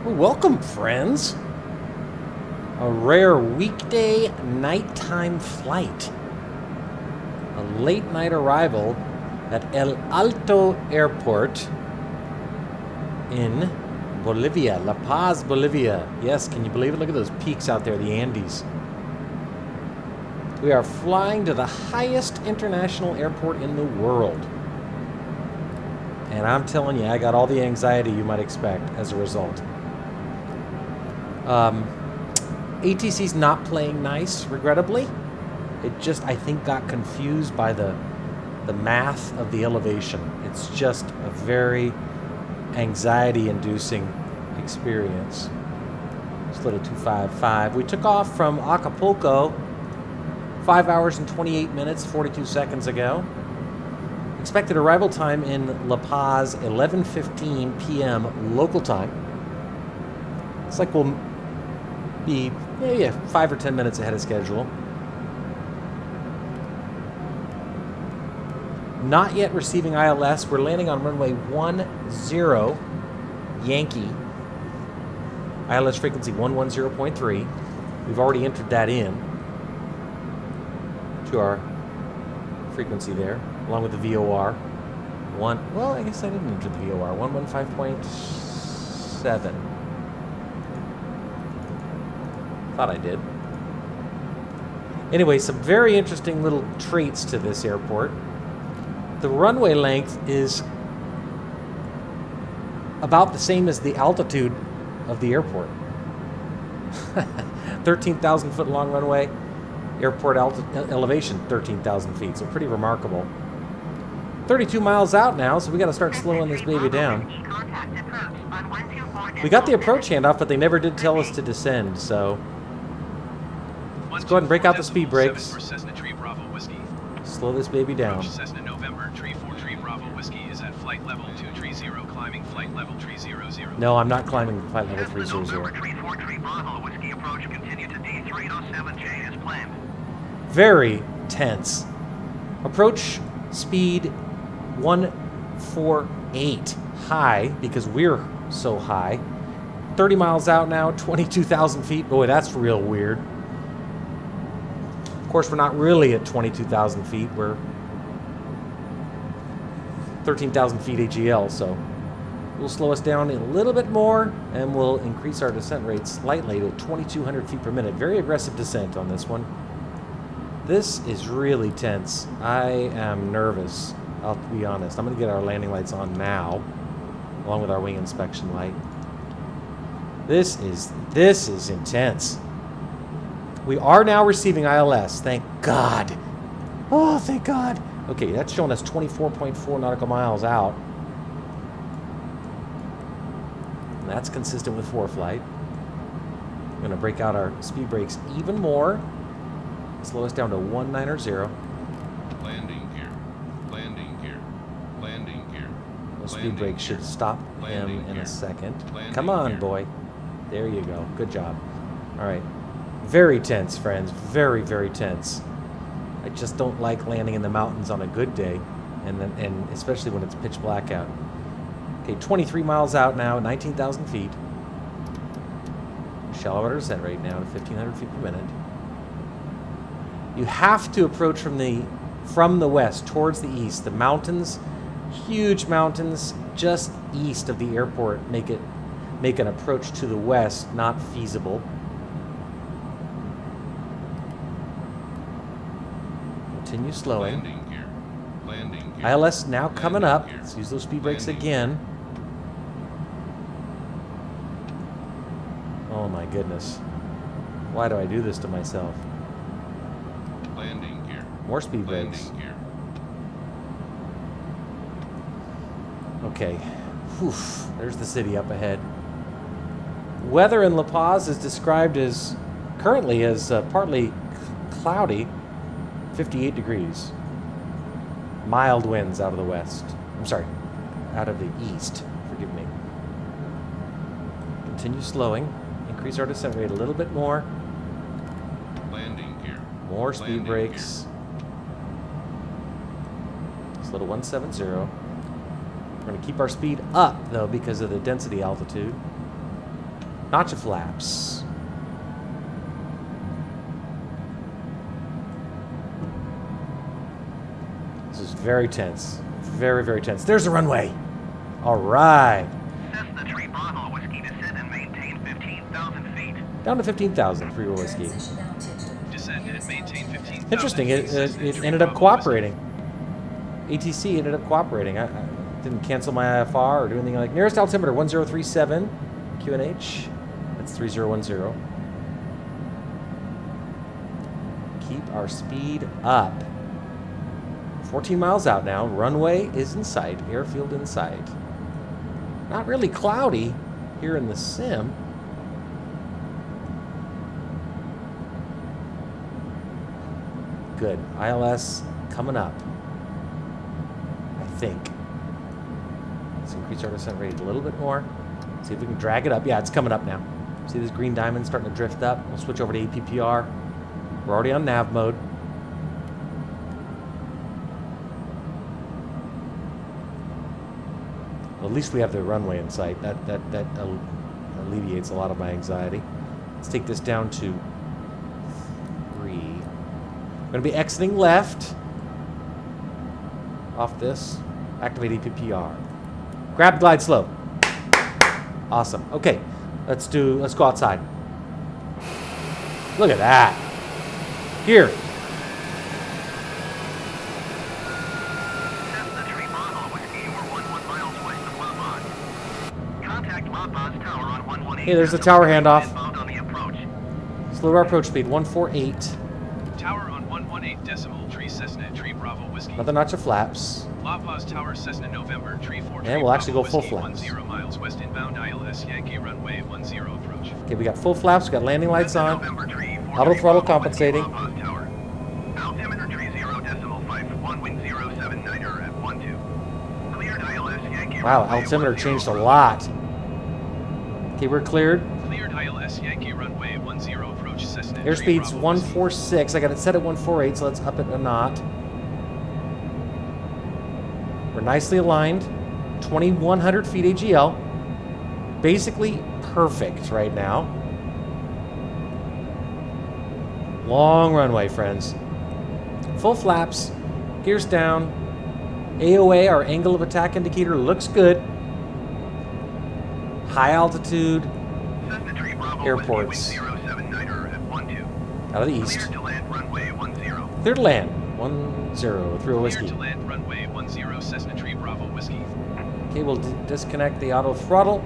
Well, welcome, friends. A rare weekday nighttime flight. A late night arrival at El Alto Airport in Bolivia, La Paz, Bolivia. Yes, can you believe it? Look at those peaks out there, the Andes. We are flying to the highest international airport in the world. And I'm telling you, I got all the anxiety you might expect as a result. ATC's not playing nice, regrettably. It just, I think, got confused by the math of the elevation. It's just a very anxiety-inducing experience. Split at 255. We took off from Acapulco 5 hours and 28 minutes, 42 seconds ago. Expected arrival time in La Paz, 11:15 p.m. local time. It's like we'll be maybe 5 or 10 minutes ahead of schedule. Not yet receiving ILS. We're landing on runway 10 Yankee. ILS frequency 110.3. We've already entered that in to our frequency there, along with the VOR. Well, I guess I didn't enter the VOR. 115.7. Thought I did. Anyway, some very interesting little traits to this airport. The runway length is about the same as the altitude of the airport. 13,000 foot long runway. Airport elevation, 13,000 feet. So pretty remarkable. 32 miles out now, so we got to start slowing this baby down. We got the approach handoff, but they never did tell us to descend, so let's go ahead and break out the speed brakes. Slow this baby down. No, I'm not climbing flight level 300. Very tense. Approach speed 148 high, because we're so high. 30 miles out now, 22,000 feet. Boy, that's real weird. Of course, we're not really at 22,000 feet. We're 13,000 feet AGL, so we'll slow us down a little bit more, and we'll increase our descent rate slightly to 2,200 feet per minute. Very aggressive descent on this one. This is really tense. I am nervous, I'll be honest. I'm going to get our landing lights on now, along with our wing inspection light. This is intense. We are now receiving ILS, thank God. Oh, thank God. Okay, that's showing us 24.4 nautical miles out. And that's consistent with ForeFlight. I'm going to break out our speed brakes even more. Slow us down to 190. Landing gear. Landing gear. Landing gear. Those speed brakes should stop him in a second. Landing Come on, gear. boy. There you go. Good job. All right. Very tense, friends. Very, very tense. I just don't like landing in the mountains on a good day, and especially when it's pitch black out. Okay, 23 miles out now, 19,000 feet. Shallow water descent rate now to 1,500 feet per minute. You have to approach from the west towards the east. The mountains, huge mountains just east of the airport, make an approach to the west not feasible. Continue slowing. Landing gear. Landing gear. ILS now coming up. Landing gear. Let's use those speed brakes Landing again. Oh my goodness. Why do I do this to myself? Landing gear. More speed brakes. Landing gear. Okay. Whew. There's the city up ahead. Weather in La Paz is described as currently as partly cloudy, 58 degrees. Mild winds out of the west. I'm sorry, out of the east. Forgive me. Continue slowing. Increase our descent rate a little bit more. Landing gear. More speed Landing brakes. Slow to 170. We're going to keep our speed up, though, because of the density altitude. Notch of flaps. This is very tense. Very, very tense. There's the runway. All right. Cessna 3 Bravo Whiskey descend and maintain 15,000 feet. Down to 15,000 for your whiskey. Descend and maintain 15,000 Interesting. feet. It Cessna 3 ended up Bravo cooperating. ATC ended up cooperating. I didn't cancel my IFR or do anything like. Nearest altimeter 1037 QNH. That's 3010. Keep our speed up. 14 miles out now. Runway is in sight. Airfield in sight. Not really cloudy here in the sim. Good. ILS coming up. I think. Let's increase our descent rate a little bit more. See if we can drag it up. Yeah, it's coming up now. See this green diamond starting to drift up? We'll switch over to APPR. We're already on nav mode. Well, at least we have the runway in sight. That alleviates a lot of my anxiety. Let's take this down to 3. We're going to be exiting left off this. Activate APPR. Grab glide slope. Awesome. Okay, let's go outside. Look at that. Here. Cessna 3 Bravo Whiskey, we're 11 miles west of La Paz. Contact La Paz Tower on 118. Hey, there's the tower handoff. Inbound on the approach. Slow our approach speed, 148. Tower on 118.3 Cessna 3 Bravo Whiskey. Another notch of flaps. La Paz Tower Cessna November 34 And we'll actually go full Whiskey, flaps. 10 miles west inbound ILS Yankee runway 10 approach. Okay, we got full flaps, we got landing lights Cessna on. November 3, Auto throttle 43 compensating. La Paz Tower. Altimeter 30.5, wind 079er at 12. Cleared ILS Yankee Wow, runway altimeter 10 changed a approach. lot. Okay, we're cleared. Cleared ILS Yankee runway 10 approach Cessna 3 Airspeed's Bravo 146. I got it set at 148, so let's up it a knot. We're nicely aligned. 2,100 feet AGL. Basically perfect right now. Long runway, friends. Full flaps. Gears down. AOA, our angle of attack indicator, looks good. High altitude. Cessna 3 Bravo Airports. Whiskey, wind 079er at 12. Out of the east. Cleared to land runway 10. Clear to land. 10 through a Cleared whiskey. to land runway 10 Cessna 3 Bravo Whiskey. Okay, we'll disconnect the auto throttle.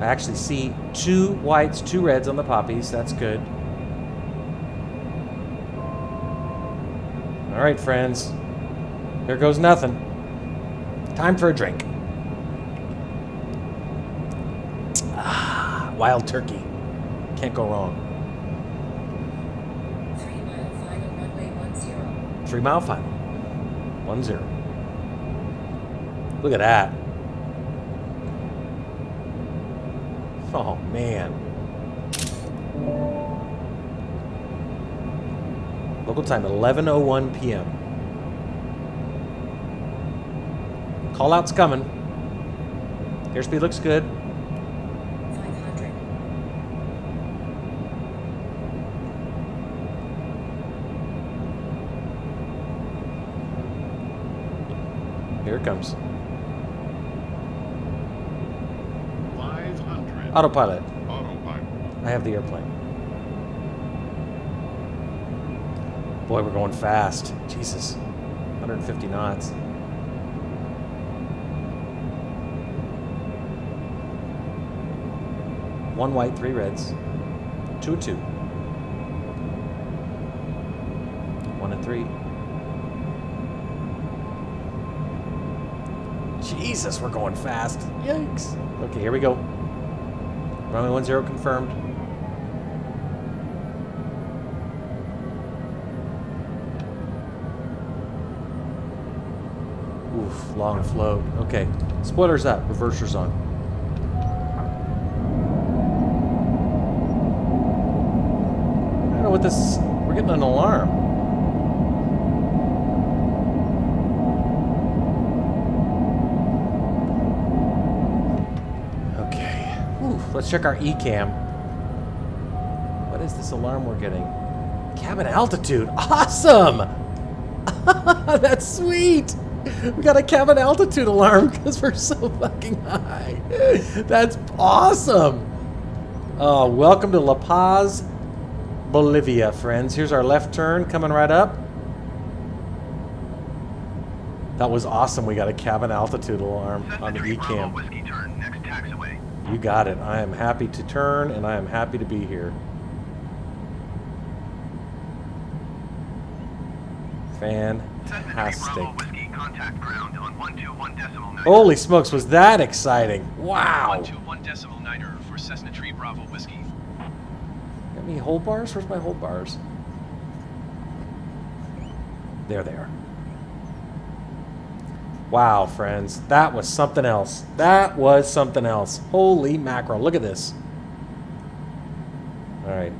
I actually see 2 whites, 2 reds on the poppies. That's good. All right, friends. Here goes nothing. Time for a drink. Ah, wild turkey. Can't go wrong. 3 mile final runway 10. 3 mile final. 10. Look at that. Oh, man. Local time, 11:01 p.m. Call out's coming. Airspeed looks good. 500. Here it comes. 500. Autopilot. Autopilot. I have the airplane. Boy, we're going fast. Jesus. 150 knots. One white, 3 reds. 2 and 2. 1 and 3. Jesus, we're going fast. Yikes. Okay, here we go. Runway 10 confirmed. Oof, long float. Okay, spoilers up, reversers on. I don't know what this. We're getting an alarm. Let's check our ECAM. What is this alarm we're getting? Cabin altitude. Awesome! That's sweet! We got a cabin altitude alarm because we're so fucking high. That's awesome! Oh, welcome to La Paz, Bolivia, friends. Here's our left turn coming right up. That was awesome. We got a cabin altitude alarm on the ECAM. Whiskey turn, next taxiway. You got it. I am happy to turn, and I am happy to be here. Fantastic. Bravo Whiskey, contact ground on 121.9. Holy smokes, was that exciting? Wow. 121.9 for Cessna Tree Bravo Whiskey. Got any hold bars? Where's my hold bars? There they are. Wow, friends. That was something else. That was something else. Holy mackerel. Look at this. All right.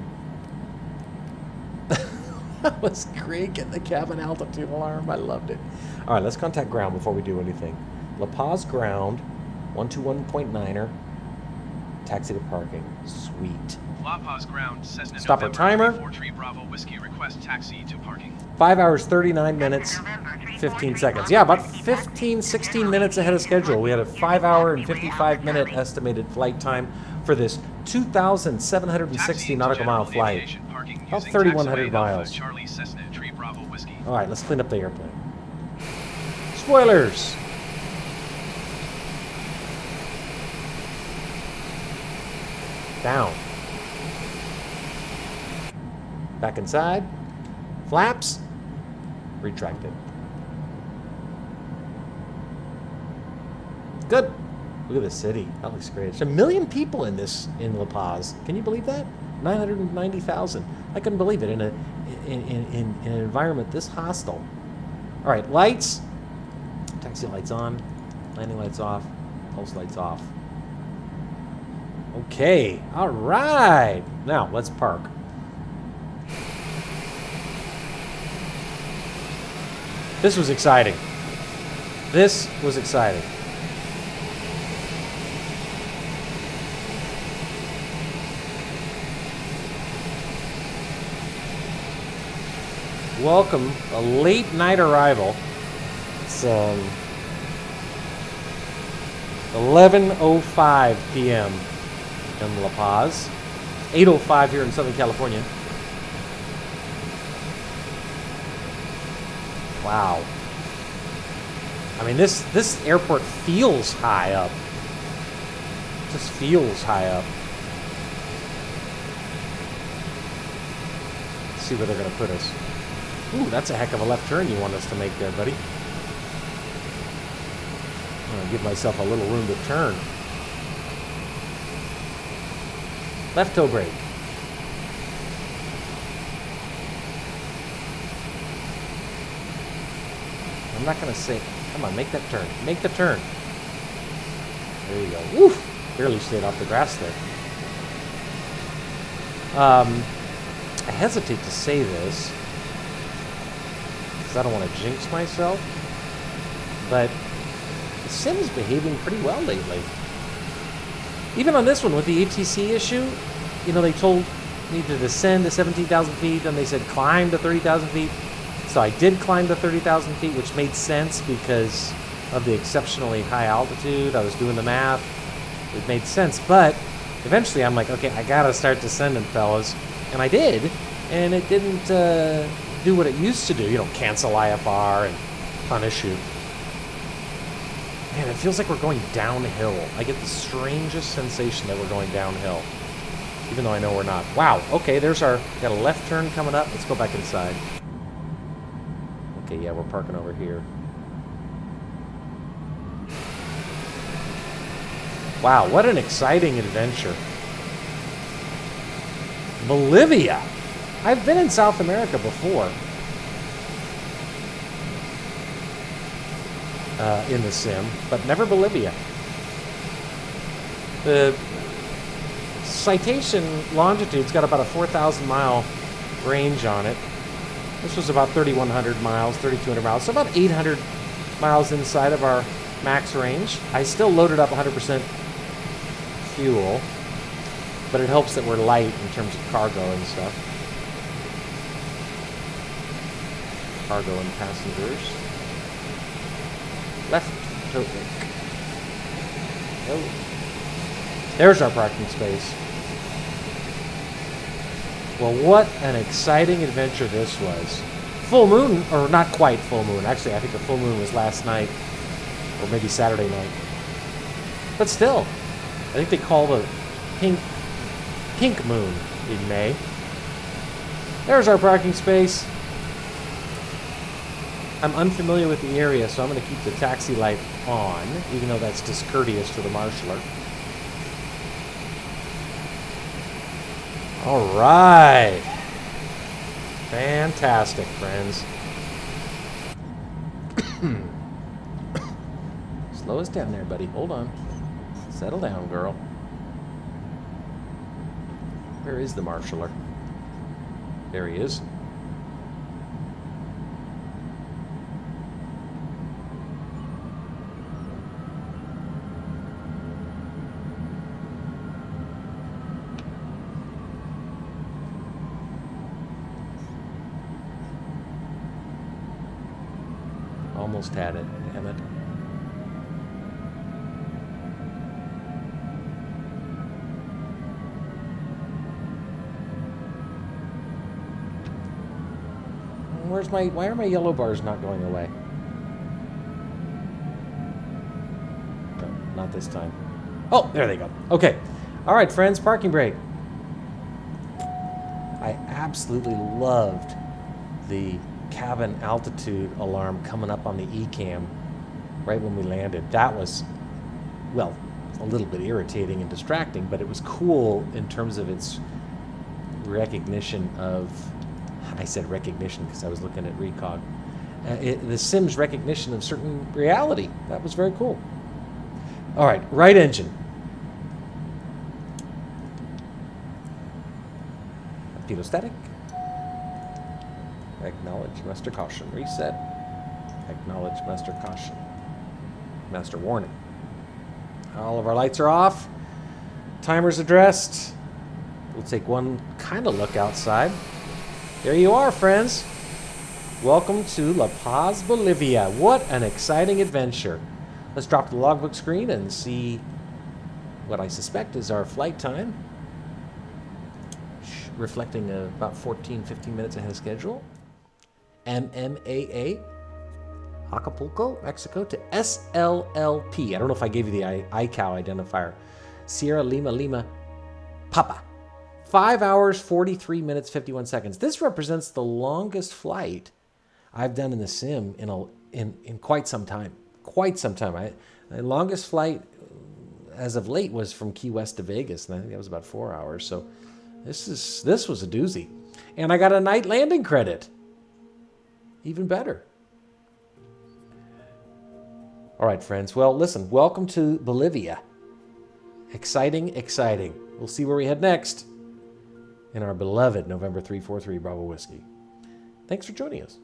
That was great getting the cabin altitude alarm. I loved it. All right, let's contact ground before we do anything. La Paz ground, 121.9er. Taxi to parking. Sweet. La Paz ground, Cessna Stop our November timer. 34 Tree Bravo Whiskey, request taxi to parking. 5 hours, 39 minutes, 15 seconds. Yeah, about 15, 16 minutes ahead of schedule. We had a 5-hour and 55-minute estimated flight time for this 2,760 nautical mile flight. About 3,100 miles. Charlie Cessna Tree Bravo Whiskey. All right, let's clean up the airplane. Spoilers! Down. Back inside. Flaps. Retracted. Good. Look at the city. That looks great. There's 1 million people in La Paz. Can you believe that? 990,000. I couldn't believe it in an environment this hostile. All right, lights. Taxi lights on. Landing lights off. Pulse lights off. Okay. All right. Now let's park. This was exciting. This was exciting. Welcome, a late night arrival. It's 11:05 p.m. in La Paz. 8:05 here in Southern California. Wow. I mean, this airport feels high up. Just feels high up. Let's see where they're going to put us. Ooh, that's a heck of a left turn you want us to make there, buddy. I'm going to give myself a little room to turn. Left toe brake. I'm not going to say, come on, make that turn. Make the turn. There you go. Woo! Barely stayed off the grass there. I hesitate to say this, because I don't want to jinx myself, but the sim's behaving pretty well lately. Even on this one, with the ATC issue, you know, they told me to descend to 17,000 feet, then they said climb to 30,000 feet. So I did climb to 30,000 feet, which made sense because of the exceptionally high altitude. I was doing the math. It made sense. But eventually I'm like, okay, I got to start descending, fellas. And I did. And it didn't do what it used to do. You know, cancel IFR and punish you. Man, it feels like we're going downhill. I get the strangest sensation that we're going downhill. Even though I know we're not. Wow. Okay, there's our... Got a left turn coming up. Let's go back inside. Okay, yeah, we're parking over here. Wow, what an exciting adventure. Bolivia. I've been in South America before. In the sim, but never Bolivia. The citation longitude's got about a 4,000 mile range on it. This was about 3,100 miles, 3,200 miles, so about 800 miles inside of our max range. I still loaded up 100% fuel. but it helps that we're light in terms of cargo and stuff. Cargo and passengers. Left tow link. Oh. There's our parking space. Well, what an exciting adventure this was. Full moon, or not quite full moon. Actually, I think the full moon was last night, or maybe Saturday night. But still, I think they call the pink moon in May. There's our parking space. I'm unfamiliar with the area, so I'm going to keep the taxi light on, even though that's discourteous to the marshaller. All right. Fantastic, friends. Slow us down there, buddy. Hold on. Settle down, girl. Where is the marshaller? There he is. Almost had it, damn it. Why are my yellow bars not going away? No, not this time. Oh, there they go. Okay. All right, friends, parking brake. I absolutely loved the cabin altitude alarm coming up on the ECAM right when we landed. That was, well, a little bit irritating and distracting, but it was cool in terms of its recognition of, I said recognition because I was looking at Recog, the Sim's recognition of certain reality. That was very cool. All right, right engine. Pitot-static. Acknowledge master caution. Reset. Acknowledge master caution. Master warning. All of our lights are off. Timer's addressed. We'll take one kind of look outside. There you are, friends. Welcome to La Paz, Bolivia. What an exciting adventure. Let's drop to the logbook screen and see what I suspect is our flight time. Reflecting about 15 minutes ahead of schedule. MMAA, Acapulco, Mexico, to SLLP. I don't know if I gave you the ICAO identifier. Sierra Lima Lima Papa. 5 hours, 43 minutes, 51 seconds. This represents the longest flight I've done in the sim in quite some time. Quite some time. My longest flight as of late was from Key West to Vegas, and I think that was about 4 hours. So this was a doozy. And I got a night landing credit. Even better. All right, friends. Well, listen, welcome to Bolivia. Exciting, exciting. We'll see where we head next in our beloved November 343 Bravo Whiskey. Thanks for joining us.